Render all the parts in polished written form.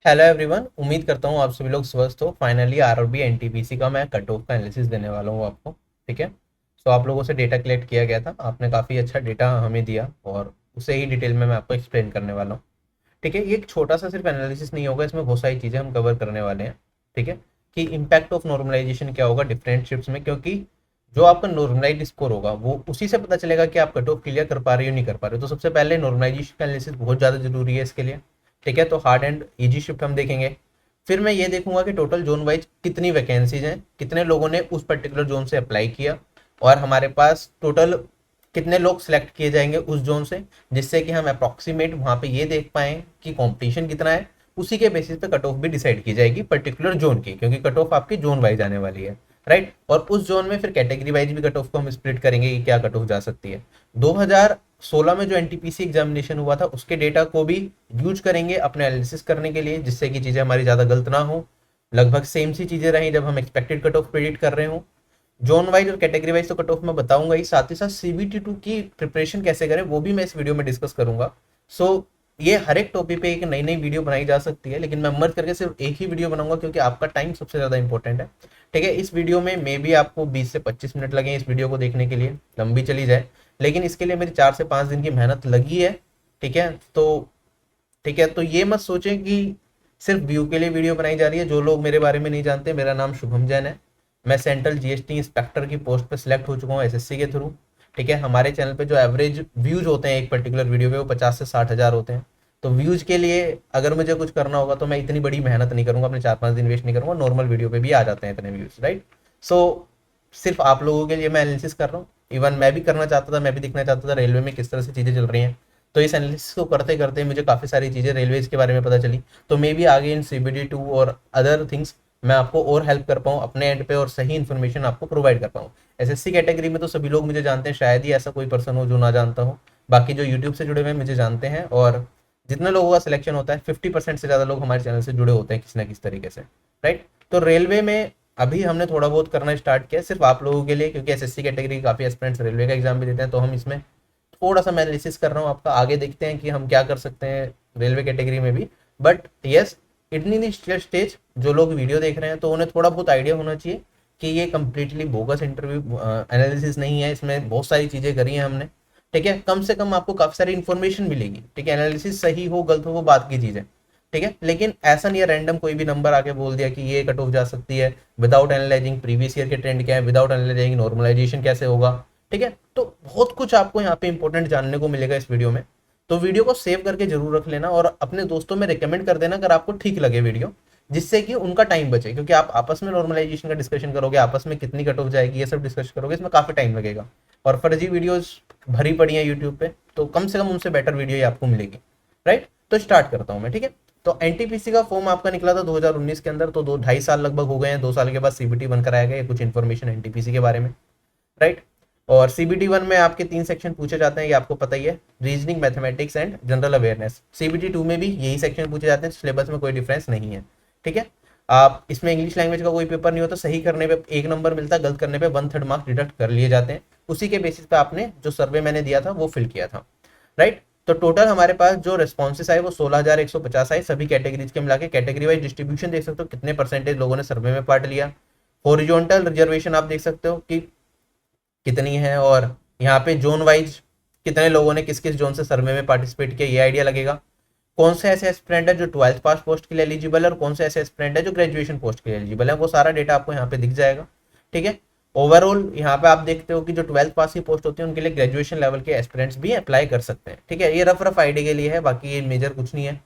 Hello everyone, उम्मीद करता हूँ आप सभी लोग स्वस्थ हो। फाइनली आरआरबी एनटीपीसी का मैं कट ऑफ का एनालिसिस देने वाला हूँ आपको। ठीक है। सो आप लोगों से डेटा कलेक्ट किया गया था, आपने काफ़ी अच्छा डेटा हमें दिया और उसे ही डिटेल में मैं आपको एक्सप्लेन करने वाला हूँ। ठीक है, ये एक छोटा सा सिर्फ एनालिसिस नहीं होगा, इसमें बहुत सारी चीज़ें हम कवर करने वाले हैं। ठीक है, कि इम्पैक्ट ऑफ नॉर्मलाइजेशन क्या होगा डिफरेंट शिफ्ट्स में, क्योंकि जो आपका नॉर्मलाइज स्कोर होगा वो उसी से पता चलेगा कि आप कट ऑफ क्लियर कर पा रहे हो नहीं कर पा रहे हो। तो सबसे पहले नॉर्मलाइजेशन का एनालिसिस बहुत ज़्यादा जरूरी है इसके लिए। ठीक है, तो हार्ड एंड इजी शिफ्ट हम देखेंगे। फिर मैं ये देखूंगा कि टोटल जोन वाइज कितनी वैकेंसीज हैं, कितने लोगों ने उस पर्टिकुलर जोन से अप्लाई किया और हमारे पास टोटल कितने लोग सिलेक्ट किए जाएंगे उस जोन से, जिससे कि हम अप्रॉक्सीमेट वहां पे ये देख पाएं कि कंपटीशन कितना है। उसी के बेसिस पे कट ऑफ भी डिसाइड की जाएगी पर्टिकुलर जोन की, क्योंकि कट ऑफ आपकी जोन वाइज आने वाली है। राइट, और उस जोन में फिर कैटेगरी वाइज भी कट ऑफ को हम स्प्लिट करेंगे कि क्या कट ऑफ जा सकती है। 2016 में जो एनटीपीसी एग्जामिनेशन हुआ था उसके डेटा को भी यूज करेंगे अपने एनालिसिस करने के लिए, जिससे कि चीज़ें हमारी ज़्यादा गलत ना हो। लगभग सेम सी चीज़ें रहीं जब हम एक्सपेक्टेड कट ऑफ प्रेडिक्ट कर रहे हो। जोन वाइज और कैटेगरी वाइज तो कट ऑफ मैं बताऊंगा ही, साथ ही साथ सीबीटी 2 की प्रिपरेशन कैसे करें वो भी मैं इस वीडियो में डिस्कस करूंगा। सो ये हर एक टॉपिक पे एक नई नई वीडियो बनाई जा सकती है, लेकिन मैं मर्ज करके सिर्फ एक ही वीडियो बनाऊंगा क्योंकि आपका टाइम सबसे ज़्यादा इंपॉर्टेंट है। ठीक है, इस वीडियो में मे भी आपको 20 से 25 मिनट लगे इस वीडियो को देखने के लिए, लंबी चली जाए, लेकिन इसके लिए मेरी 4 से 5 दिन की मेहनत लगी है। ठीक है, तो ठीक है, तो ये मत सोचें कि सिर्फ व्यू के लिए वीडियो बनाई जा रही है। जो लोग मेरे बारे में नहीं जानते, मेरा नाम शुभम जैन है। मैं सेंट्रल जीएसटी इंस्पेक्टर की पोस्ट पे सिलेक्ट हो चुका हूँ एसएससी के थ्रू। ठीक है, हमारे चैनल पे जो एवरेज व्यूज होते हैं एक पर्टिकुलर वीडियो पे वो 50 से 60 हज़ार होते हैं। तो व्यूज के लिए अगर मुझे कुछ करना होगा तो मैं इतनी बड़ी मेहनत नहीं करूंगा, अपने 4-5 दिन वेस्ट नहीं करूंगा, नॉर्मल वीडियो पे भी आ जाते हैं इतने व्यूज। राइट, सो सिर्फ आप लोगों के लिए मैं एनालिसिस कर रहा हूँ। इवन मैं भी करना चाहता था, मैं भी दिखना चाहता था रेलवे में किस तरह से चीज़ें चल रही हैं। तो इस एनालिसिस को करते करते मुझे काफ़ी सारी चीज़ें रेलवेज के बारे में पता चली। तो मे बी आगे इन CBD 2 और अदर थिंग्स मैं आपको और हेल्प कर पाऊँ अपने एंड पे और सही इन्फॉर्मेशन आपको प्रोवाइड कर पाऊँ। एसएससी कैटेगरी में तो सभी लोग मुझे जानते हैं, शायद ही ऐसा कोई पर्सन हो जो ना जानता हो। बाकी जो यूट्यूब से जुड़े हुए हैं मुझे जानते हैं, और जितने लोगों का सिलेक्शन होता है 50% से ज़्यादा लोग हमारे चैनल से जुड़े होते हैं किसी ना किसी तरीके से। राइट, तो रेलवे में अभी हमने थोड़ा बहुत करना स्टार्ट किया सिर्फ आप लोगों के लिए, क्योंकि एसएससी कैटेगरी के काफ़ी एस्पिरेंट्स रेलवे का एग्जाम भी देते हैं। तो हम इसमें थोड़ा सा मैं एनालिसिस कर रहा हूँ आपका, आगे देखते हैं कि हम क्या कर सकते हैं रेलवे कैटेगरी में भी। बट यस, इतनी स्टेज जो लोग वीडियो देख रहे हैं तो उन्हें थोड़ा बहुत आइडिया होना चाहिए कि ये कम्प्लीटली बोगस इंटरव्यू एनालिसिस नहीं है, इसमें बहुत सारी चीज़ें करी हैं हमने। ठीक है, कम से कम आपको काफ़ी सारी इन्फॉर्मेशन मिलेगी। ठीक है, एनालिसिस सही हो गलत हो वो बात की चीज़ है। ठीक है, लेकिन ऐसा नहीं है रैंडम कोई भी नंबर आके बोल दिया कि ये कट ऑफ जा सकती है विदाउट एनालाइजिंग प्रीवियस ईयर के ट्रेंड क्या है, विदाउट एनालाइजिंग नॉर्मलाइजेशन कैसे होगा। ठीक है, तो बहुत कुछ आपको यहाँ पे इंपॉर्टेंट जानने को मिलेगा इस वीडियो में। तो वीडियो को सेव करके जरूर रख लेना और अपने दोस्तों में रिकमेंड कर देना अगर आपको ठीक लगे वीडियो, जिससे कि उनका टाइम बचे, क्योंकि आप आपस में नॉर्मलाइजेशन का डिस्कशन करोगे, आपस में कितनी कट ऑफ जाएगी ये सब डिस्कस करोगे, इसमें काफी टाइम लगेगा। और फर्जी वीडियोस भरी पड़ी हैं यूट्यूब पे, तो कम से कम उनसे बेटर वीडियो ही आपको मिलेगी। राइट, तो स्टार्ट करता हूँ मैं। ठीक है, तो एनटीपीसी का फॉर्म आपका निकला था 2019 के अंदर, तो 2-2.5 साल लगभग हो गए हैं। 2 साल के बाद CBT 1 कराया गया, कुछ इन्फॉर्मेशन एनटीपीसी के बारे में। राइट, और CBT 1 में आपके 3 सेक्शन पूछे जाते हैं, ये आपको पता ही है, reasoning, mathematics and general awareness. CBT 2 में भी यही सेक्शन पूछे जाते हैं, सिलेबस में कोई डिफरेंस नहीं है। ठीक है, आप इसमें इंग्लिश लैंग्वेज का कोई पेपर नहीं होता, सही करने पे 1 नंबर मिलता है, गलत करने पे 1/3 मार्क्स डिडक्ट कर लिए जाते हैं। उसी के बेसिस पे आपने जो सर्वे मैंने दिया था वो फिल किया था। राइट, तो टोटल हमारे पास जो रिस्पॉन्सेस आए वो 16,150 आए, सभी कैटेगरीज के मिला के। कैटेगरी वाइज डिस्ट्रीब्यूशन देख सकते हो, कितने परसेंटेज लोगों ने सर्वे में पार्ट लिया। हॉरिजॉन्टल रिजर्वेशन आप देख सकते हो कि कितनी है, और यहाँ पे जोन वाइज कितने लोगों ने किस किस जोन से सर्वे में पार्टिसिपेट किया, ये आइडिया लगेगा। कौन से ऐसे एस्पिरेंट है जो 12th पास पोस्ट के लिए एलिजिबल है, और कौन से ऐसे एस्पिरेंट है जो ग्रेजुएशन पोस्ट के लिए एलिजिबल है, वो सारा डेटा आपको यहाँ पे दिख जाएगा। ठीक है, ओवरऑल यहाँ पे आप देखते हो कि जो 12th पास की पोस्ट होती है उनके लिए ग्रेजुएशन लेवल के एस्पिरेंट्स भी अप्लाई कर सकते हैं। ठीक है, ये रफ रफ आइडिया के लिए है, बाकी ये मेजर कुछ नहीं है।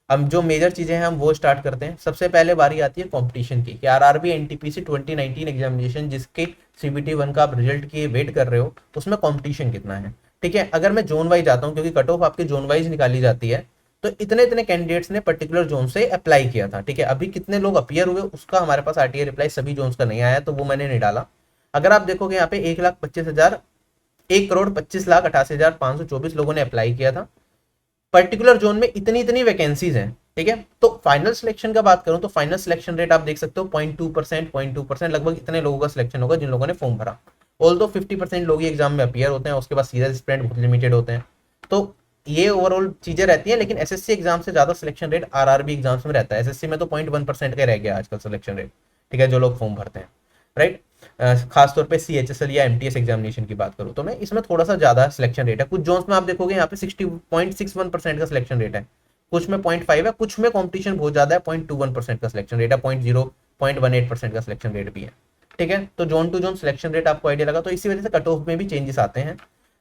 हम जो मेजर चीजें हैं हम वो स्टार्ट करते हैं। सबसे पहले बारी आती है कंपटीशन की, कि आरआरबी एनटीपीसी 2019 एग्जामिनेशन जिसके CBT 1 का आप रिजल्ट की वेट कर रहे हो, उसमें कंपटीशन कितना है। ठीक है, अगर मैं जोन वाइज आता हूँ, क्योंकि कट ऑफ आपकी जोन वाइज निकाली जाती है, तो इतने इतने कैंडिडेट्स ने पर्टिकुलर जोन से अप्लाई किया था। ठीक है, अभी कितने लोग अपियर हुए उसका हमारे पास आरटीआई रिप्लाई सभी जोन्स का नहीं आया, तो वो मैंने नहीं डाला। अगर आप देखोगे यहाँ पे 1,25,000 1,25,88,524 लोगों ने अप्लाई किया था पर्टिकुलर जोन में, इतनी इतनी वैकेंसीज हैं। ठीक है, तो फाइनल सिलेक्शन का बात करूं तो फाइनल सिलेक्शन रेट आप देख सकते हो 0.2%, लगभग इतने लोगों का सिलेक्शन होगा जिन लोगों ने फॉर्म भरा। ऑल दो 50% लोग ही एग्जाम में अपियर होते हैं, उसके बाद सीधा स्टूडेंट बहुत लिमिटेड होते हैं। तो ये ओवरऑल चीजें रहती हैं, लेकिन एसएससी एग्जाम से ज्यादा सिलेक्शन रेट आरआरबी एग्जाम्स में रहता है। एसएससी में तो 0.1% का रह गया आजकल सिलेक्शन रेट, ठीक है, जो लोग फॉर्म भरते हैं, राइट। खासतौर पे सीएचएसएल या एमटीएस एग्जामिनेशन की बात करूँ तो मैं इसमें थोड़ा सा ज्यादा सिलेक्शन रेट है। कुछ जोन्स में आप देखोगे यहाँ पे 60.61% का सिलेक्शन रेट है, कुछ में 0.5 है, कुछ में कॉम्पिटिशन बहुत ज्यादा है, 0.21% का सिलेक्शन रेट है, 0.18% का सिलेक्शन रेट भी है, ठीक है। तो zone to zone selection rate आपको आइडिया लगा, तो इसी वजह से कट ऑफ में भी चेंजेस आते हैं।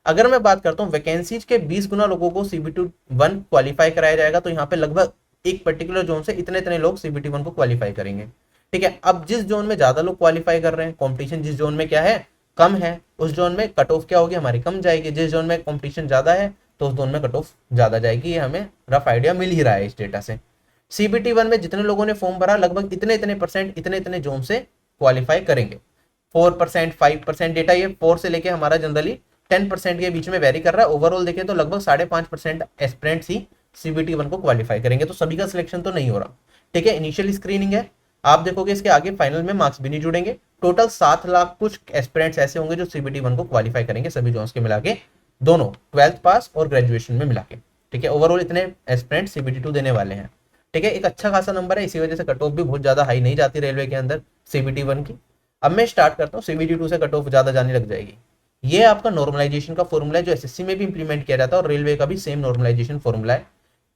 अगर मैं बात करता हूँ वैकेंसीज के 20 गुना लोगों को सीबीटी 1 क्वालिफाई कराया जाएगा, तो यहाँ पे लगभग एक पर्टिकुलर जोन से इतने इतने लोग सीबीटी 1 को क्वालिफाई करेंगे, ठीक है। अब जिस जोन में ज्यादा लोग क्वालिफाई कर रहे हैं, कंपटीशन जिस जोन में क्या है कम है, उस जोन में कट ऑफ क्या होगी हमारी कम जाएगी। जिस जोन में कंपटीशन ज्यादा है तो उस जोन में कट ऑफ ज्यादा जाएगी। ये हमें रफ आइडिया मिल ही रहा है इस डेटा से। सीबीटी 1 में जितने लोगों ने फॉर्म भरा लगभग इतने इतने परसेंट इतने इतने जोन से क्वालिफाई करेंगे। 4%, 5% डेटा, ये 4 से लेके हमारा जनरली 10% के बीच में वेरी कर रहा है। ओवरऑल देखें तो लगभग 5.5% एस्पिरेंट्स ही सीबीटी 1 को क्वालिफाई करेंगे, तो सभी का सिलेक्शन तो नहीं हो रहा, ठीक है। इनिशियल स्क्रीनिंग है, आप देखोगे इसके आगे फाइनल में मार्क्स भी नहीं जुड़ेंगे। टोटल 7 लाख कुछ एस्पिरेंट्स ऐसे होंगे जो सीबीटी 1 को क्वालिफाई करेंगे, सभी जोन्स के मिला के, दोनों 12th पास और ग्रेजुएशन में मिला के, ठीक है। ओवरऑल इतने एस्पिरेंट सीबीटी 2 देने वाले हैं, ठीक है। एक अच्छा खासा नंबर है, इसी वजह से कट ऑफ भी बहुत ज्यादा हाई नहीं जाती रेलवे के अंदर सीबीटी 1 की। अब मैं स्टार्ट करता हूँ, सीबीटी 2 से कट ऑफ ज्यादा जाने लग जाएगी। ये आपका नॉर्मलाइजेशन का फॉर्मूला है जो एसएससी में भी इंप्लीमेंट किया जाता है, और रेलवे का भी सेम नॉर्मलाइजेशन फॉर्मूला है।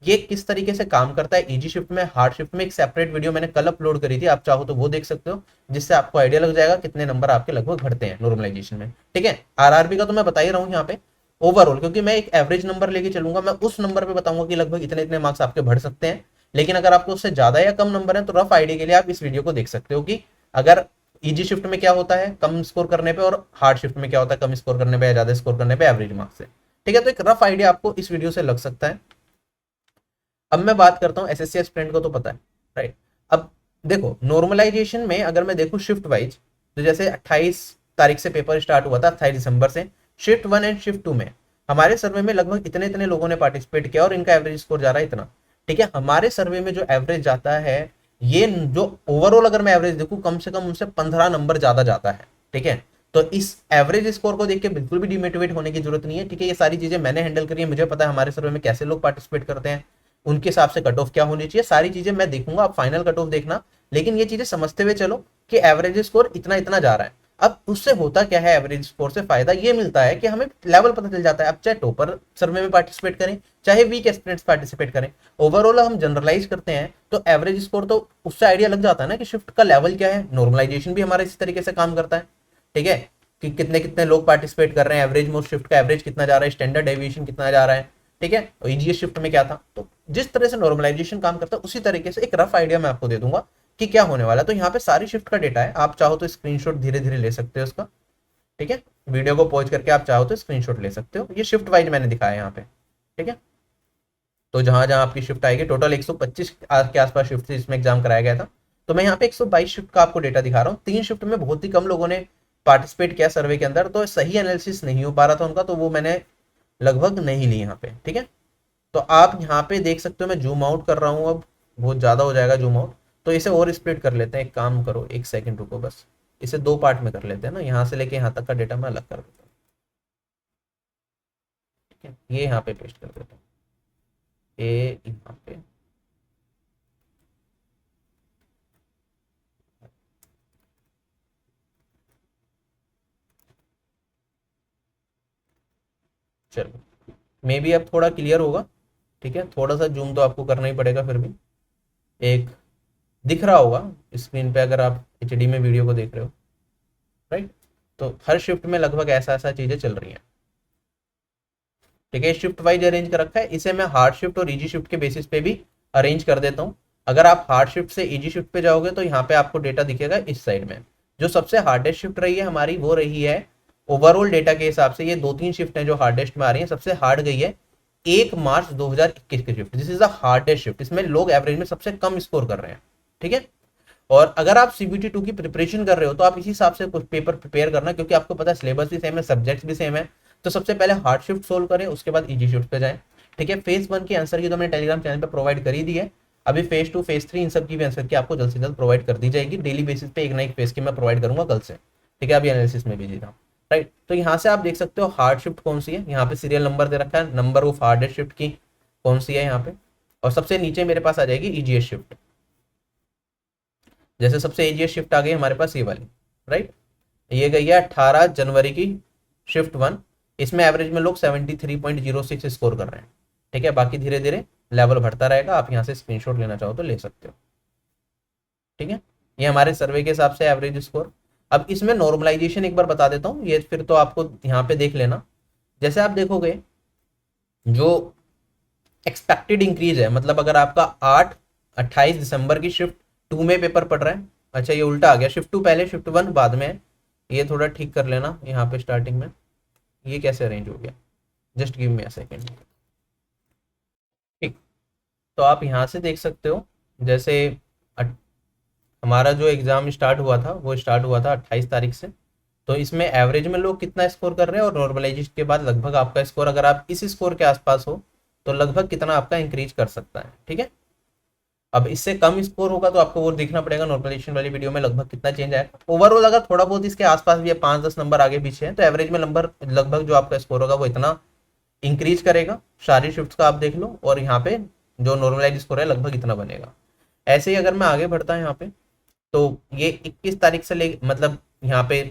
ये किस तरीके से काम करता है इजी शिफ्ट में, हार्ड शिफ्ट में, एक सेपरेट वीडियो मैंने कल अपलोड करी थी, आप चाहो तो वो देख सकते हो, जिससे आपको आइडिया लग जाएगा कितने नंबर आपके लगभग घटते हैं नॉर्मलाइजेशन में, ठीक है। आरआरबी का तो मैं बता ही रहा हूँ यहाँ पे ओवरऑल, क्योंकि मैं एक एवरेज नंबर लेके चलूंगा, मैं उस नंबर पे बताऊंगा कि लगभग इतने इतने मार्क्स आपके बढ़ सकते हैं। लेकिन अगर आपको उससे ज्यादा या कम नंबर है तो रफ आइडिया के लिए आप इस वीडियो को देख सकते हो कि अगर इजी शिफ्ट में क्या होता है कम स्कोर करने पे, और हार्ड शिफ्ट में क्या होता है कम स्कोर करने पे या ज्यादा स्कोर करने पे एवरेज मार्क्स से, ठीक है। तो एक रफ आइडिया आपको इस वीडियो से लग सकता है। अब मैं बात करता हूँ एसएससी एस्पिरेंट को तो पता है, राइट। अब देखो नॉर्मलाइजेशन में अगर मैं देखूँ शिफ्ट वाइज, तो जैसे 28 तारीख से पेपर स्टार्ट हुआ था, 28 दिसंबर से, शिफ्ट 1 एंड शिफ्ट 2 में हमारे सर्वे में लगभग इतने इतने लोगों ने पार्टिसिपेट किया और इनका एवरेज स्कोर जा रहा है इतना, ठीक है। हमारे सर्वे में जो एवरेज जाता है, ये जो ओवरऑल अगर मैं एवरेज देखूं कम से कम उनसे 15 नंबर ज्यादा जाता है, ठीक है। तो इस एवरेज स्कोर को देख के बिल्कुल भी डिमोटिवेट होने की जरूरत नहीं है, ठीक है। ये सारी चीजें मैंने हैंडल करी है, मुझे पता है हमारे सर्वे में कैसे लोग पार्टिसिपेट करते हैं, उनके हिसाब से कट ऑफ क्या होनी चाहिए, सारी चीजें मैं देखूंगा, आप फाइनल कट ऑफ देखना। लेकिन ये चीजें समझते हुए चलो कि एवरेज स्कोर इतना इतना जा रहा है। अब उससे होता क्या है, एवरेज स्कोर से फायदा ये मिलता है कि हमें लेवल पता चल जाता है। अब चाहे टॉपर सर्वे में पार्टिसिपेट करें, चाहे वीक एस्पिरेंट्स पार्टिसिपेट करें, ओवरऑल हम जनरलाइज करते हैं तो एवरेज स्कोर तो उससे आइडिया लग जाता है ना कि शिफ्ट का लेवल क्या है। नॉर्मलाइजेशन भी हमारा इसी तरीके से काम करता है, ठीक है, कि कितने कितने लोग पार्टिसिपेट कर रहे हैं, एवरेज मोस्ट शिफ्ट का एवरेज कितना जा रहा है, स्टैंडर्ड डेविएशन कितना जा रहा है, ठीक है। और ईजीएस शिफ्ट में क्या था, तो जिस तरह से नॉर्मलाइजेशन काम करता है उसी तरीके से एक रफ आइडिया मैं आपको दे दूंगा कि क्या होने वाला है। तो यहाँ पे सारी शिफ्ट का डेटा है, आप चाहो तो स्क्रीनशॉट धीरे धीरे ले सकते हो उसका, ठीक है। वीडियो को पॉज करके आप चाहो तो स्क्रीनशॉट ले सकते हो। ये शिफ्ट वाइज मैंने दिखाया यहाँ पे, ठीक है। तो जहां जहां आपकी शिफ्ट आएगी, टोटल 125 के आसपास शिफ्ट इसमें एग्जाम कराया गया था, तो मैं यहाँ पे 122 शिफ्ट का आपको डेटा दिखा रहा हूँ। 3 शिफ्ट में बहुत ही कम लोगों ने पार्टिसिपेट किया सर्वे के अंदर, तो सही एनालिसिस नहीं हो पा रहा था उनका, तो वो मैंने लगभग नहीं ली यहाँ पे, ठीक है। तो आप यहाँ पे देख सकते हो, मैं जूम आउट कर रहा हूँ, अब बहुत ज़्यादा हो जाएगा जूम आउट, तो इसे और स्प्लिट कर लेते हैं। एक काम करो, एक सेकंड रुको, बस इसे 2 पार्ट में कर लेते हैं ना, यहाँ से लेके यहाँ तक का डेटा मैं अलग कर देता हूँ, ठीक है। ये यहाँ पे पेस्ट कर देता हूँ, ये यहाँ पे, चलो मे बी अब थोड़ा क्लियर होगा, ठीक है। थोड़ा सा जूम तो आपको करना ही पड़ेगा, फिर भी एक दिख रहा होगा स्क्रीन पे अगर आप एचडी में वीडियो को देख रहे हो, राइट। तो हर शिफ्ट में लगभग ऐसा ऐसा चीजें चल रही हैं, ठीक है। शिफ्ट वाइज अरेंज कर रखा है, इसे मैं हार्ड शिफ्ट और इजी शिफ्ट के बेसिस पे भी अरेंज कर देता हूँ। अगर आप हार्ड शिफ्ट से इजी शिफ्ट पे जाओगे तो यहाँ पे आपको डेटा दिखेगा इस साइड में। जो सबसे हार्डेस्ट शिफ्ट रही है हमारी, वो रही है ओवरऑल डेटा के हिसाब से, ये 2-3 शिफ्ट हैं जो हार्डेस्ट में आ रही है। सबसे हार्ड गई है 1 मार्च 2021 की shift, this is the hardest shift. इसमें लोग एवरेज में सबसे कम स्कोर कर रहे हैं, ठीक है। और अगर आप सीबीटी 2 की प्रिपरेशन कर रहे हो तो आप इसी हिसाब से कुछ पेपर प्रिपेयर करना, क्योंकि आपको पता है सिलेबस भी सेम है, सब्जेक्ट्स भी सेम है। तो सबसे पहले हार्ड शिफ्ट सोल्व करें, उसके बाद इजी शिफ्ट पे जाएं, ठीक है। फेज 1 की आंसर की तो मैंने टेलीग्राम चैनल पे प्रोवाइड कर ही दी है। अभी फेज 2, फेज 3 इन सब की भी आंसर की आपको जल्द से जल्द प्रोवाइड कर दी जाएगी। डेली बेसिस पे एक ना एक फेज की मैं प्रोवाइड करूंगा कल से, ठीक है। अभी एनालिसिस में बिजी था, राइट। तो यहाँ से आप देख सकते हो हार्ड शिफ्ट कौन सी है, यहाँ पे सीरियल नंबर दे रखा है, नंबर ऑफ हार्डेस्ट शिफ्ट की कौन सी है यहाँ पे, और सबसे नीचे मेरे पास आ जाएगी ईजीएस्ट शिफ्ट। जैसे सबसे ईजीएस्ट शिफ्ट आ गई हमारे पास ये वाली, राइट। ये गई है 18 जनवरी की शिफ्ट 1। इसमें एवरेज में लोग 73.06 स्कोर कर रहे हैं, ठीक है। बाकी धीरे धीरे लेवल बढ़ता रहेगा, आप यहाँ से स्क्रीनशॉट लेना चाहो तो ले सकते हो, ठीक है। ये हमारे सर्वे के हिसाब से एवरेज स्कोर। अब इसमें नॉर्मलाइजेशन एक बार बता देता हूँ, ये फिर तो आपको यहाँ पे देख लेना। जैसे आप देखोगे जो एक्सपेक्टेड इंक्रीज है, मतलब अगर आपका 28 दिसंबर की शिफ्ट 2 में पेपर पड़ रहा है, अच्छा ये उल्टा आ गया, शिफ्ट 2 पहले शिफ्ट 1 बाद में है, ये थोड़ा ठीक कर लेना यहाँ पे स्टार्टिंग में, ये कैसे अरेंज हो गया, just give me a second. ठीक, तो आप यहाँ से देख सकते हो, जैसे हमारा जो एग्ज़ाम स्टार्ट हुआ था वो स्टार्ट हुआ था 28 तारीख से। तो इसमें एवरेज में लोग कितना स्कोर कर रहे हैं, और नॉर्मलाइजेशन के बाद लगभग आपका स्कोर, अगर आप इस स्कोर के आसपास हो तो लगभग कितना आपका इंक्रीज कर सकता है, ठीक है। अब इससे कम स्कोर होगा तो आपको वो देखना पड़ेगा नॉर्मलाइजेशन वाली वीडियो में लगभग कितना चेंज आएगा। ओवरऑल अगर थोड़ा बहुत इसके आसपास भी है, 5-10 नंबर आगे पीछे है, तो एवरेज में नंबर लगभग जो आपका स्कोर होगा वो इतना इंक्रीज करेगा। सारी शिफ्ट का आप देख लो, और यहाँ पे जो नॉर्मलाइज स्कोर है लगभग इतना बनेगा। ऐसे ही अगर मैं आगे बढ़ता हूँ यहाँ पे, तो ये 21 तारीख से ले, मतलब यहाँ पे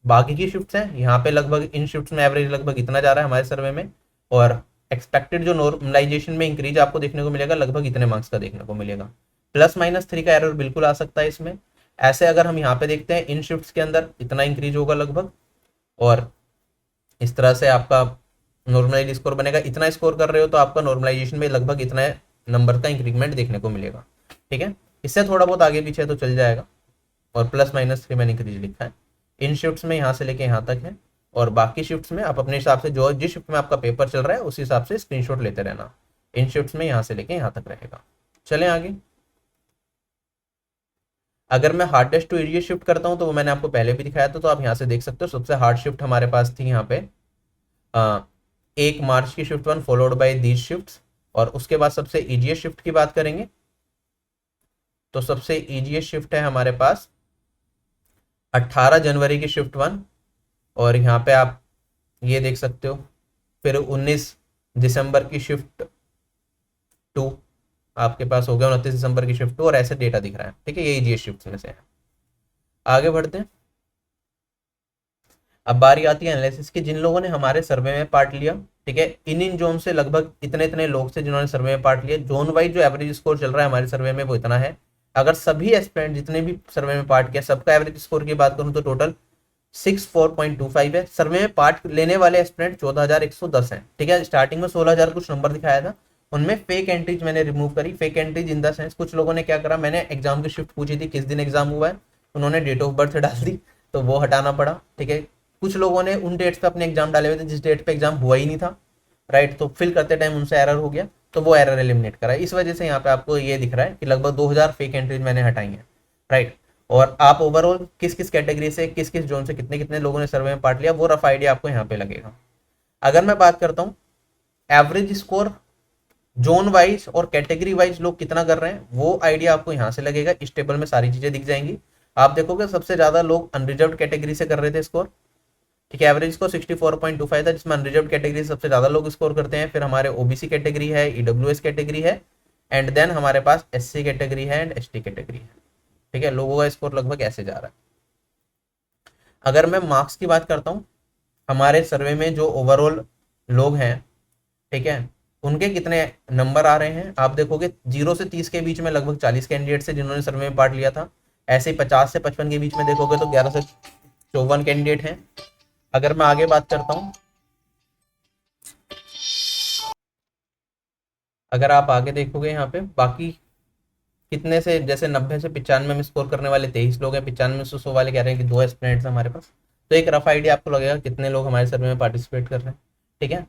बाकी की शिफ्ट्स हैं, यहाँ पे लगभग इन शिफ्ट्स में एवरेज लगभग इतना जा रहा है हमारे सर्वे में, और एक्सपेक्टेड जो नॉर्मलाइजेशन में इंक्रीज आपको देखने को मिलेगा लगभग इतने मार्क्स का देखने को मिलेगा। +-3 का एरर बिल्कुल आ सकता है इसमें। ऐसे अगर हम यहाँ पे देखते हैं, इन शिफ्ट्स के अंदर इतना इंक्रीज होगा लगभग, और इस तरह से आपका नॉर्मलाइज स्कोर बनेगा। इतना स्कोर कर रहे हो तो आपका नॉर्मलाइजेशन में लगभग इतना नंबर का इंक्रीमेंट देखने को मिलेगा, ठीक है। इससे थोड़ा बहुत आगे पीछे तो चल जाएगा, और +-3 मैंने इंक्रीज लिखा है। इन शिफ्ट्स में यहाँ से लेके यहाँ तक है, और बाकी शिफ्ट्स में आप अपने हिसाब से जो जिस शिफ्ट में आपका पेपर चल रहा है उस हिसाब से स्क्रीनशॉट लेते रहना। इन शिफ्ट्स में यहाँ से लेके यहाँ तक रहेगा। चलें आगे। अगर मैं हार्डेस्ट टू इजीएस्ट शिफ्ट करता हूँ तो वो मैंने आपको पहले भी दिखाया था, तो आप यहाँ से देख सकते हो सबसे हार्ड शिफ्ट हमारे पास थी यहाँ पे 1 मार्च की shift 1 followed by these shifts. और उसके बाद सबसे इजीएस्ट शिफ्ट की बात करेंगे तो सबसे इजीएस्ट शिफ्ट है हमारे पास 18 जनवरी की शिफ्ट 1, और यहाँ पे आप ये देख सकते हो। फिर 19 दिसंबर की शिफ्ट 2 आपके पास हो गया, 29 दिसंबर की शिफ्ट 2, और ऐसे डेटा दिख रहा है, ठीक है। ये इजीएस्ट शिफ्ट में से है। आगे बढ़ते हैं। अब बारी आती है एनालिसिस की, जिन लोगों ने हमारे सर्वे में पार्ट लिया, ठीक है। इन जोन से लगभग इतने इतने लोग से जिन्होंने सर्वे में पार्ट लिया, जोन वाइज जो एवरेज स्कोर चल रहा है हमारे सर्वे में वो इतना है। अगर सभी एस्पिरेंट जितने भी सर्वे में पार्ट किया सबका एवरेज स्कोर की बात करूं तो टोटल 64.25 है। सर्वे में पार्ट लेने वाले एस्पिरेंट 14,110 है, ठीक है। स्टार्टिंग में 16,000 कुछ नंबर दिखाया था, उनमें फेक एंट्रीज मैंने रिमूव करी। Fake entries in the sense, कुछ लोगों ने क्या करा, मैंने एग्जाम की शिफ्ट पूछी थी किस दिन एग्जाम हुआ है, उन्होंने डेट ऑफ बर्थ डाल दी, तो वो हटाना पड़ा, ठीक है। कुछ लोगों ने उन डेट्स पे अपने एग्जाम डाले हुए थे जिस डेट पे एग्जाम हुआ ही नहीं था, राइट। तो फिल करते टाइम उनसे एरर हो गया, तो वो एरर एलिमिनेट करा। इस वजह से यहाँ पे आपको ये दिख रहा है कि लगभग 2000 फेक एंट्रीज मैंने हटाई हैं, राइट। और आप ओवरऑल किस किस कैटेगरी से किस किस जोन से कितने कितने लोगों ने सर्वे में पार्ट लिया वो रफ आइडिया आपको यहाँ पे लगेगा। अगर मैं बात करता हूँ एवरेज स्कोर जोन वाइज और कैटेगरी वाइज लोग कितना कर रहे हैं, वो आइडिया आपको यहाँ से लगेगा। इस टेबल में सारी चीजें दिख जाएंगी। आप देखोगे सबसे ज्यादा लोग अनरिजर्व कैटेगरी से कर रहे थे स्कोर, ठीक है। एवरेज स्कोर 64.25 था, जिसमें अनरिजर्व कैटेगरी सबसे ज्यादा लोग स्कोर करते हैं। फिर हमारे ओबीसी कैटेगरी है, ईडब्ल्यूएस कैटेगरी है, एंड देन हमारे पास एससी कैटेगरी है एंड एसटी कैटेगरी है, ठीक है। लोगों का स्कोर लगभग ऐसे जा रहा है। अगर मैं मार्क्स की बात करता हूँ, हमारे सर्वे में जो ओवरऑल लोग हैं, ठीक है, उनके कितने नंबर आ रहे हैं आप देखोगे 0 से 30 के बीच में लगभग 40 कैंडिडेट है जिन्होंने सर्वे में पार्ट लिया था। ऐसे ही 50 से 55 के बीच में देखोगे तो 11 से 54 कैंडिडेट हैं। अगर मैं आगे बात करता हूँ, अगर आप आगे देखोगे यहाँ पे बाकी कितने से, जैसे 90 से 95 में स्कोर करने वाले 23 लोग हैं, 95 से 100 वाले कह रहे हैं कि 2 एस्पिरेंट्स हमारे पास। तो एक रफ आइडिया आपको लगेगा कितने लोग हमारे सर्वे में पार्टिसिपेट कर रहे हैं, ठीक है।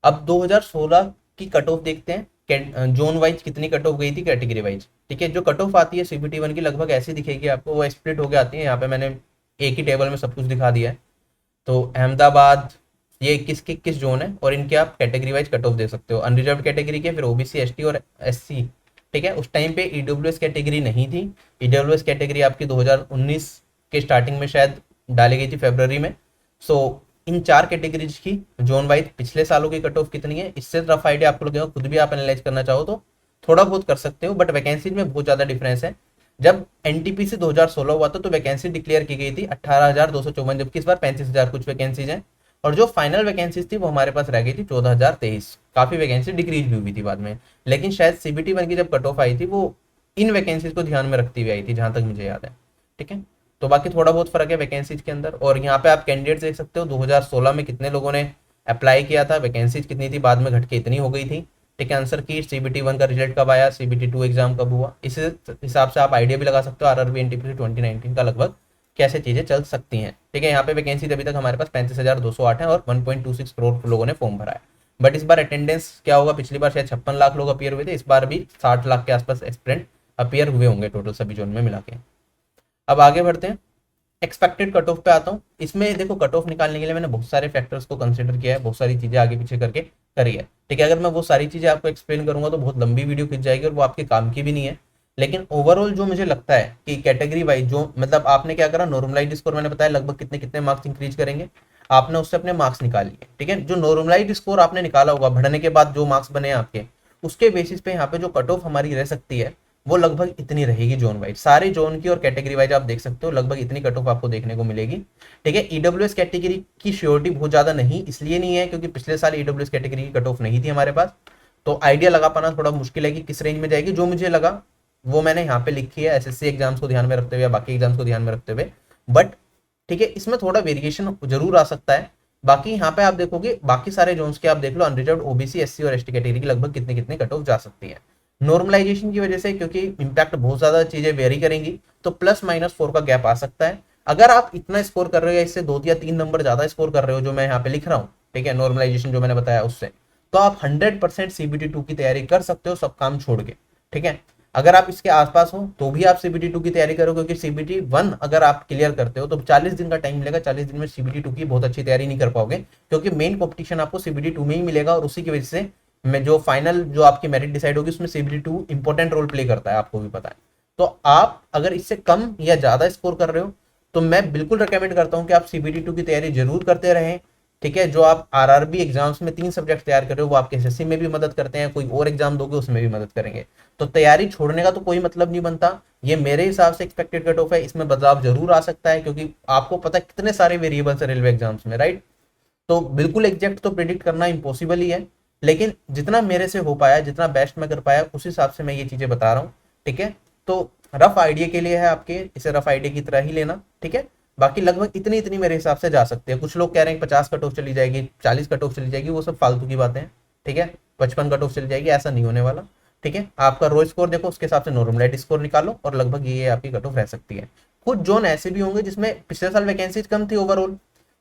अब 2016 की कट ऑफ देखते हैं, जोन वाइज कितनी कट ऑफ गई थी, कैटेगरी वाइज, ठीक है। जो कट ऑफ आती है सीबीटी 1 की लगभग ऐसी दिखेगी आपको, वो स्प्लिट होकर आती है। यहाँ पे मैंने एक ही टेबल में सब कुछ दिखा दिया है। तो अहमदाबाद ये 21 के 21 जोन है, और इनके आप कैटेगरी वाइज कट ऑफ दे सकते हो। अनरिजर्व कैटेगरी के, फिर ओबीसी, एसटी और एससी, ठीक है। उस टाइम पे ईडब्ल्यूएस कैटेगरी नहीं थी। ईडब्ल्यूएस कैटेगरी आपकी 2019 के स्टार्टिंग में शायद डाली गई थी फरवरी में। सो इन 4 कैटेगरीज की जोन वाइज पिछले सालों की कट ऑफ कितनी है, इससे रफ आइडिया आपको लगेगा, खुद भी आप एनालाइज करना चाहो तो थोड़ा बहुत कर सकते हो, बट वैकेंसीज में बहुत ज्यादा डिफरेंस है। जब एनटीपीसी 2016 हुआ था तो वैकेंसी डिक्लेयर की गई थी 18,254, जबकि इस बार 35,000 कुछ वैकेंसीज हैं, और जो फाइनल वैकेंसीज थी वो हमारे पास रह गई थी 14,023। काफी वैकेंसी डिक्रीज भी हुई थी बाद में, लेकिन शायद सीबीटी 1 की जब कट ऑफ आई थी वो इन वैकेंसीज को ध्यान में रखती हुई आई थी, जहां तक मुझे याद है। ठीक है, तो बाकी थोड़ा बहुत फर्क है वैकेंसीज के अंदर। और यहाँ पे आप कैंडिडेट देख सकते हो 2016 में कितने लोगों ने अप्लाई किया था, वैकेंसीज कितनी थी, बाद में घट के इतनी हो गई थी। ठीक है, आंसर की सीबीटी 1 का रिजल्ट कब आया, सीबीटी 2 एग्जाम कब हुआ, इस हिसाब से आप आइडिया भी लगा सकते हो आरआरबी एनटीपीसी 2019 का लगभग कैसे चीजें चल सकती हैं। ठीक है, यहाँ पे वैकेंसी अभी तक हमारे पास 35,208 है और 1.26 करोड़ लोगों ने फॉर्म भरा है। बट इस बार अटेंडेंस क्या होगा, पिछली बार शायद 56 लाख लोग अपीयर हुए थे, इस बार भी 60 लाख के आसपास एस्पिरेंट अपीयर हुए होंगे टोटल सभी जोन में मिला के। अब आगे बढ़ते हैं, एक्सपेक्टेड कट ऑफ पे आता हूँ। इसमें देखो कट ऑफ निकालने के लिए मैंने बहुत सारे फैक्टर्स को कंसिडर किया है, बहुत सारी चीजें आगे पीछे करके करी है। ठीक है, अगर मैं वो सारी चीजें आपको एक्सप्लेन करूंगा तो बहुत लंबी वीडियो खिंच जाएगी और वो आपके काम की भी नहीं है। लेकिन ओवरऑल जो मुझे लगता है कि कैटेगरी वाइज जो मतलब आपने क्या करा, नॉर्मलाइज्ड स्कोर मैंने बताया लगभग कितने कितने मार्क्स इंक्रीज करेंगे, आपने उससे अपने मार्क्स निकाल लिए। ठीक है, जो नॉर्मलाइज्ड स्कोर आपने निकाला होगा बढ़ने के बाद जो मार्क्स बने आपके, उसके बेसिस पे यहाँ पे जो कट ऑफ हमारी रह सकती है वो लगभग इतनी रहेगी जोन वाइज, सारे जोन की और कैटेगरी वाइज आप देख सकते हो लगभग इतनी कट ऑफ आपको देखने को मिलेगी। ठीक है, ईडब्ल्यूएस कैटेगरी की श्योरिटी बहुत ज्यादा नहीं इसलिए नहीं है क्योंकि पिछले साल ईडब्ल्यूएस कैटेगरी की कट ऑफ नहीं थी हमारे पास, तो आइडिया लगा पाना थोड़ा मुश्किल है कि किस रेंज में जाएगी। जो मुझे लगा वो मैंने यहाँ पे लिखी है एसएससी एग्जाम्स को ध्यान में रखते हुए या बाकी एग्जाम्स को ध्यान में रखते हुए, बट ठीक है इसमें थोड़ा वेरिएशन जरूर आ सकता है। बाकी यहाँ पे आप देखोगे बाकी सारे जोन्स के आप देख लो, अनरिजर्व ओबीसी एससी और एसटी कैटेगरी की लगभग कितने कितने कट ऑफ जा सकती है। नॉर्मलाइजेशन की वजह से क्योंकि इंपैक्ट बहुत ज्यादा चीजें वेरी करेंगी तो +-4 का गैप आ सकता है। अगर आप इतना स्कोर कर रहे हो या इससे 2 या 3 नंबर ज्यादा स्कोर कर रहे हो जो मैं यहाँ पे लिख रहा हूँ, ठीक है नॉर्मलाइजेशन जो मैंने बताया उससे, तो आप 100% सीबीटी 2 की तैयारी कर सकते हो सब काम छोड़ के। ठीक है, अगर आप इसके आसपास हो तो भी आप सीबीटी 2 की तैयारी करो, क्योंकि सीबीटी 1 अगर आप क्लियर करते हो तो 40 दिन का टाइम मिलेगा, 40 दिन में सीबीटी 2 की बहुत अच्छी तैयारी नहीं कर पाओगे क्योंकि मेन कॉम्पिटिशन आपको सीबीटी 2 में ही मिलेगा, और उसी की वजह से में जो फाइनल जो आपकी मेरिट डिसाइड होगी उसमें सीबीटी 2 इंपॉर्टेंट रोल प्ले करता है, आपको भी पता है। तो आप अगर इससे कम या ज्यादा स्कोर कर रहे हो तो मैं बिल्कुल रिकमेंड करता हूं कि आप सीबीटी 2 की तैयारी जरूर करते रहें। ठीक है, जो आप आरआरबी एग्जाम्स में 3 सब्जेक्ट तैयार कर रहे हो वो आपके एसएससी में भी मदद करते हैं, कोई और एग्जाम दोगे उसमें भी मदद करेंगे, तो तैयारी छोड़ने का तो कोई मतलब नहीं बनता। ये मेरे हिसाब से एक्सपेक्टेड कट ऑफ है, इसमें बदलाव जरूर आ सकता है क्योंकि आपको पता है कितने सारे वेरिएबल्स है रेलवे एग्जाम्स में, राइट। तो बिल्कुल एग्जैक्ट तो प्रिडिक्ट करना इम्पॉसिबल ही है, लेकिन जितना मेरे से हो पाया, जितना बेस्ट मैं कर पाया उस हिसाब से मैं ये चीजें बता रहा हूँ। ठीक है, तो रफ आइडिया के लिए है आपके, इसे रफ आइडिया की तरह ही लेना। ठीक है, बाकी लगभग इतनी इतनी मेरे हिसाब से जा सकते हैं। कुछ लोग कह रहे हैं 50 कट ऑफ चली जाएगी, 40 कट ऑफ चली जाएगी, वो सब फालतू की बातें हैं। ठीक है, 55 कट ऑफ चली जाएगी, ऐसा नहीं होने वाला। ठीक है, आपका रो स्कोर देखो उसके हिसाब से नॉर्मलाइज्ड स्कोर निकालो और लगभग ये आपकी कट ऑफ रह सकती है। कुछ जोन ऐसे भी होंगे जिसमें पिछले साल वैकेंसीज कम थी ओवरऑल,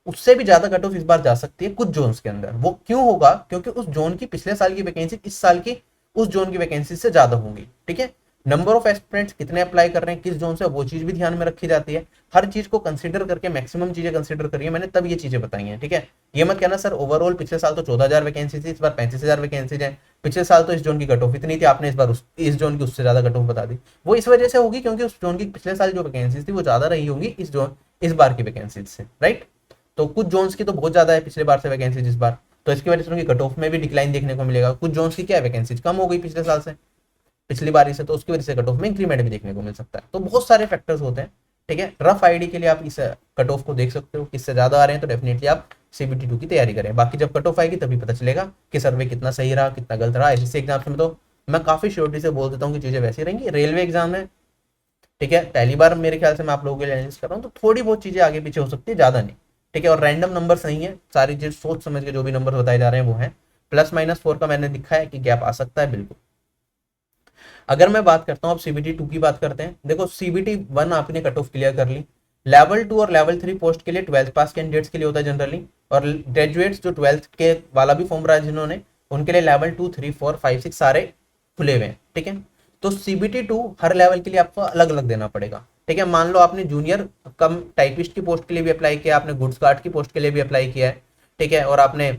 उससे भी ज्यादा कट ऑफ इस बार जा सकती है कुछ जोन्स के अंदर। वो क्यों होगा, क्योंकि उस जोन की पिछले साल की वैकेंसी इस साल की उस जोन की वैकेंसी से ज्यादा होंगी। ठीक है, नंबर ऑफ एस्पिरेंट्स कितने अप्लाई कर रहे हैं किस जोन से, वो चीज भी ध्यान में रखी जाती है। हर चीज को कंसीडर करके मैक्सिमम चीजें कंसीडर करिए, मैंने तब ये चीजें बताई हैं। ठीक है, ये मत कहना सर ओवरऑल पिछले साल तो 14,000 वैकेंसी थी, इस बार 35,000 वैकेंसीज है, पिछले साल तो इस जोन की कट ऑफ इतनी थी, आपने इस बार इस जोन की उससे ज्यादा कट ऑफ बता दी। वो इस वजह से होगी क्योंकि उस जोन की पिछले साल जो वैकेंसीज थी वो ज्यादा रही होंगी इस बार की वैकेंसीज से, राइट। तो कुछ जोन्स की तो बहुत ज्यादा है पिछले बार से वैकेंसी इस बार, तो इसकी वजह से उनकी कट ऑफ में भी डिक्लाइन देखने को मिलेगा। कुछ जोन्स की क्या है वैकेंसीज कम हो गई पिछले साल से, पिछली बारी से, तो उसकी वजह से कट ऑफ में इंक्रीमेंट भी देखने को मिल सकता है। तो बहुत सारे फैक्टर्स होते हैं। ठीक है, रफ आईडी के लिए आप इस कट ऑफ को देख सकते हो, किससे ज्यादा आ रहे हैं तो डेफिनेटली आप सीबीटी 2 की तैयारी करें। बाकी जब कट ऑफ आएगी तभी पता चलेगा कि सर्वे कितना सही रहा कितना गलत रहा। एसएससी एग्जाम में तो मैं काफी श्योरिटी से बोल देता हूँ कि चीजें वैसी रहेंगी। रेलवे एग्जाम में ठीक है पहली बार मेरे ख्याल से मैं आप लोगों के लिए एनालिसिस कर रहा हूँ, तो थोड़ी बहुत चीजें आगे पीछे हो सकती है, ज्यादा नहीं। ठीक है, और रैंडम नंबर नहीं है, सारी चीज सोच समझ के जो भी नंबर बताए जा रहे हैं वो है। +-4 का मैंने दिखा है कि गैप आ सकता है बिल्कुल। अगर मैं बात करता हूँ अब सीबीटी 2 की बात करते हैं। देखो सीबीटी 1 आपने कट ऑफ क्लियर कर ली, लेवल 2 और लेवल 3 पोस्ट के लिए 12th पास कैंडिडेट्स के लिए होता है जनरली, और ग्रेजुएट्स जो 12th के वाला भी फॉर्म रहा है जिन्होंने, उनके लिए लेवल 2 3 4 5 6 सारे खुले हुए हैं। ठीक है, तो सीबीटी 2 हर लेवल के लिए आपको अलग अलग देना पड़ेगा। ठीक है, मान लो आपने जूनियर कम टाइपिस्ट की पोस्ट के लिए भी अप्लाई किया, आपने गुड्स गार्ड की पोस्ट के लिए भी अप्लाई किया है, ठीक है, और आपने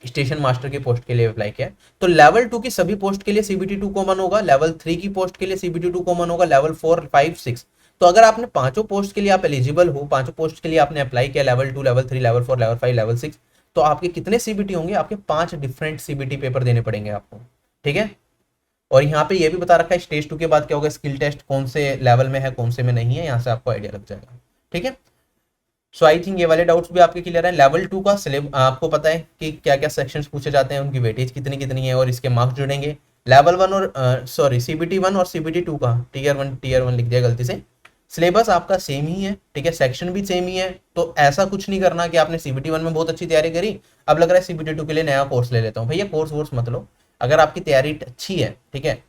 स्टेशन मास्टर की पोस्ट के लिए अप्लाई किया है, तो लेवल 2 की सभी पोस्ट के लिए सीबीटी 2 कॉमन होगा, लेवल 3 की पोस्ट के लिए सीबीटी 2 कॉमन होगा, लेवल 4 5 6 तो अगर आपने पांचों पोस्ट के लिए आप एलिजिबल हो, पांचों पोस्ट के लिए आपने अप्लाई किया, level 2, level 3, level 4, level 5, level 6, तो आपके कितने सीबीटी होंगे? आपके 5 डिफरेंट सीबीटी पेपर देने पड़ेंगे आपको, ठीक है। और यहाँ पे ये भी बता रखा है स्टेज 2 के बाद क्या होगा, स्किल टेस्ट कौन से लेवल में है, कौन से में नहीं है, यहाँ से आपको आइडिया लग जाएगा, ठीक है। सो आई थिंक ये वाले डाउट्स भी आपके क्लियर हैं। लेवल 2 का सिलेबस आपको पता है कि क्या क्या सेक्शंस पूछे जाते हैं, उनकी वेटेज कितनी कितनी है और इसके मार्क्स जुड़ेंगे। लेवल 1 और सॉरी सीबीटी 1 और सीबीटी 2 का टीयर 1 लिख दिया गलती से। सिलेबस आपका सेम ही है, ठीक है, सेक्शन भी सेम ही है। तो ऐसा कुछ नहीं करना कि आपने सीबीटी 1 में बहुत अच्छी तैयारी करी, अब लग रहा है सीबीटी 2 के लिए नया कोर्स ले लेता हूँ। भैया कोर्स वोर्स मत लो, अगर आपकी तैयारी अच्छी है, ठीक है,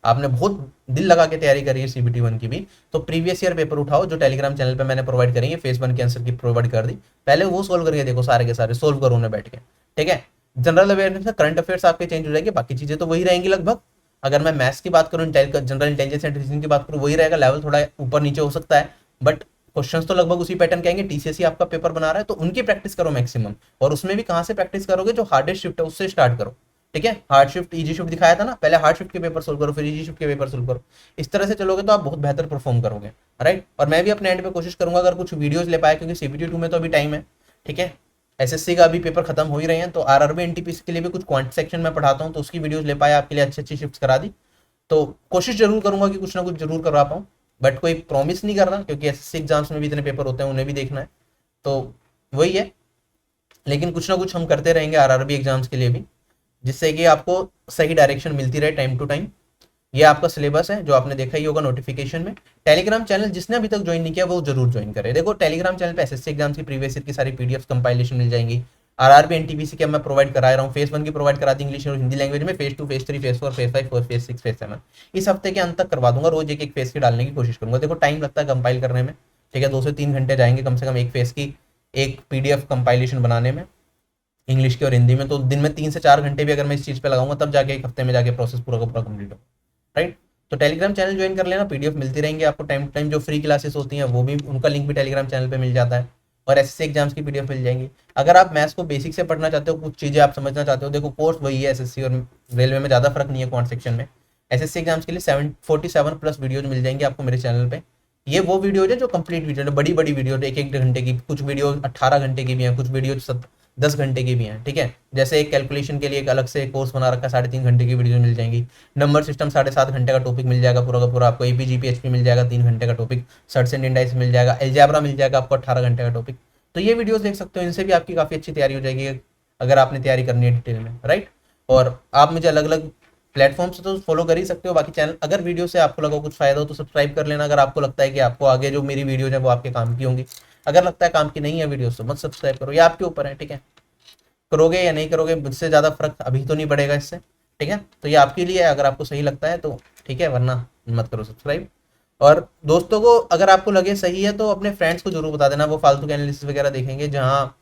आपने बहुत दिल लगा के तैयारी करी है सीबीटी 1 की भी, तो प्रीवियस ईयर पेपर उठाओ जो टेलीग्राम चैनल पे मैंने प्रोवाइड करेंगे, फेज 1 के आंसर की प्रोवाइड कर दी, पहले वो सोल्व करके देखो, सारे के सारे सोल्व करो उन्हें बैठ के, ठीक है। जनरल अवेयरनेस में करंट अफेयर्स आपके चेंज हो जाएंगे, बाकी चीजें तो वही रहेंगी लगभग। अगर मैं मैथ्स की बात करूँ, जनरल इंटेलिजेंस एंड रीजनिंग की बात करूँ, वही रहेगा, लेवल थोड़ा ऊपर नीचे हो सकता है, बट क्वेश्चंस तो लगभग उसी पैटर्न के आएंगे। टीसीएससी आपका पेपर बना रहा है तो उनकी प्रैक्टिस करो मैक्सिमम, और उसमें भी कहाँ से प्रैक्टिस करोगे, जो हार्डेस्ट शिफ्ट है उससे स्टार्ट करो, ठीक है। हार्ड शिफ्ट इजी शिफ्ट दिखाया था ना, पहले हार्ड शिफ्ट के पेपर सोल्व करो, फिर इजी शिफ्ट के पेपर सोल्व करो। इस तरह से चलोगे तो आप बहुत बेहतर परफॉर्म करोगे, राइट। और मैं भी अपने एंड पे कोशिश करूंगा अगर कुछ वीडियोस ले पाए, क्योंकि सीबीटी 2 में तो अभी टाइम है, ठीक है। एसएससी का अभी पेपर खत्म हो ही रहे हैं, तो आरआरबी एनटीपीसी के लिए भी कुछ क्वांट सेक्शन में पढ़ाता हूँ, तो उसकी वीडियोस ले पाए आपके लिए, अच्छी अच्छी शिफ्ट करा दी। तो कोशिश जरूर करूंगा कि कुछ ना कुछ जरूर करवा पाऊँ, बट कोई प्रॉमिस नहीं कर रहा, क्योंकि एसएससी एग्जाम्स में भी इतने पेपर होते हैं, उन्हें भी देखना है, तो वही है। लेकिन कुछ ना कुछ हम करते रहेंगे आरआरबी एग्जाम्स के लिए भी, जिससे कि आपको सही डायरेक्शन मिलती रहे टाइम टू टाइम। ये आपका सिलेबस है जो आपने देखा ही होगा नोटिफिकेशन में। टेलीग्राम चैनल जिसने अभी तक ज्वाइन नहीं किया वो जरूर ज्वाइन करे। देखो टेलीग्राम चैनल पे एसएससी एग्जाम्स की प्रीवियस ईयर की सारी पीडीएफ कंपाइलेशन मिल जाएंगी। आरआरबी एनटीपीसी के मैं प्रोवाइड करा रहा हूँ, फेज 1 की प्रोवाइड करा दी इंग्लिश और हिंदी लैंग्वेज में, phase 2, phase 3, phase 4, phase 5, phase 6, phase 7 इस हफ्ते के अंत तक करवा दूंगा। रोज एक एक फेज की डालने की कोशिश करूंगा। देखो टाइम लगता है कंपाइल करने में, ठीक है, 2 से 3 घंटे जाएंगे कम से कम एक फेज की एक पीडीएफ कंपाइलेशन बनाने में, इंग्लिश की और हिंदी में। तो दिन में 3 से 4 घंटे भी अगर मैं इस चीज़ पे लगाऊंगा तब जाके एक हफ्ते में जाके प्रोसेस पूरा का पूरा कंप्लीट हो, राइट। तो टेलीग्राम चैनल ज्वाइन कर लेना, पीडीएफ मिलती रहेंगी आपको टाइम टू टाइम। जो फ्री क्लासेस होती हैं वो भी, उनका लिंक भी टेलीग्राम चैनल पे मिल जाता है, और एसएससी एग्जाम्स की पीडीएफ मिल जाएंगी। अगर आप मैथ्स को बेसिक से पढ़ना चाहते हो, कुछ चीज़ें आप समझना चाहते हो, देखो कोर्स वही है, एसएससी और रेलवे में ज़्यादा फर्क नहीं है क्वांट सेक्शन में। एसएससी एग्जाम्स के लिए 47 प्लस वीडियोज मिल जाएंगी आपको मेरे चैनल पे। ये वो वीडियोज है जो कंप्लीट वीडियो है, बड़ी बड़ी वीडियो, एक एक घंटे की, कुछ वीडियो 18 घंटे की भी हैं, कुछ वीडियो 10 घंटे की भी हैं, ठीक है। जैसे एक कैलकुलेशन के लिए एक अलग से कोर्स बना रखा है, 3.5 घंटे की वीडियो मिल जाएंगी। नंबर सिस्टम 7.5 घंटे का टॉपिक मिल जाएगा पूरा का पूरा आपको। एपीजीपीएचपी मिल जाएगा 3 घंटे का टॉपिक। सर्च एंड इंडाइस मिल जाएगा। एल्जेब्रा मिल जाएगा आपको 18 घंटे का टॉपिक। तो ये वीडियोस देख सकते हो, इनसे भी आपकी काफ़ी अच्छी तैयारी हो जाएगी अगर आपने तैयारी करनी है डिटेल में, राइट। और आप मुझे अलग अलग प्लेटफॉर्म से तो फॉलो कर ही सकते हो। बाकी चैनल, अगर वीडियो से आपको लगा कुछ फायदा हो तो सब्सक्राइब कर लेना। अगर आपको लगता है कि आपको आगे जो मेरी वीडियो है वो आपके काम की होंगी, अगर लगता है काम की नहीं है वीडियो तो मत सब्सक्राइब करो, ये आपके ऊपर है, ठीक है। करोगे या नहीं करोगे मुझसे ज़्यादा फर्क अभी तो नहीं पड़ेगा इससे, ठीक है। तो ये आपके लिए है, अगर आपको सही लगता है तो ठीक है, वरना मत करो सब्सक्राइब। और दोस्तों को अगर आपको लगे सही है तो अपने फ्रेंड्स को जरूर बता देना, वो फालतू के एनालिसिस वगैरह देखेंगे जहाँ,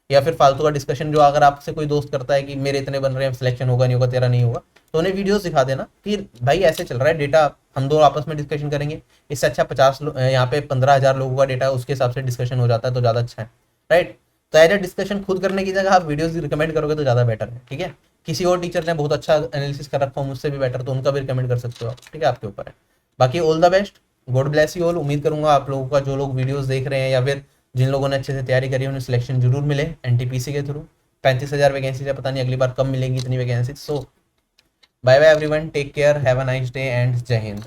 या फिर फालतू का डिस्कशन जो अगर आपसे कोई दोस्त करता है कि मेरे इतने बन रहे हैं, सिलेक्शन होगा नहीं होगा, तेरा नहीं होगा, तो उन्हें वीडियोस दिखा देना कि भाई ऐसे चल रहा है डेटा, हम दो आपस में डिस्कशन करेंगे। इससे अच्छा 50 यहाँ पे 15,000 लोगों का डेटा है, उसके हिसाब से डिस्कशन हो जाता है तो ज़्यादा अच्छा है, राइट। तो एज ए डिस्कशन खुद करने की जगह आप वीडियोस रिकमेंड करोगे तो ज़्यादा बेटर है, ठीक है। किसी और टीचर ने बहुत अच्छा एनालिसिस कर रखा हो मुझसे भी बेटर, तो उनका भी रिकमेंड कर सकते हो आप, ठीक है, आपके ऊपर है। बाकी all the best, God bless you all. उम्मीद करूंगा आप लोगों का, जो लोग वीडियोस देख रहे हैं या फिर जिन लोगों ने अच्छे से तैयारी करी है, उन्हें सिलेक्शन जरूर मिले एनटीपीसी के थ्रू। 35,000 वैकेंसी है, पता नहीं अगली बार कब मिलेंगी इतनी vacancy. So bye bye everyone, take care, have a nice day and जय हिंद।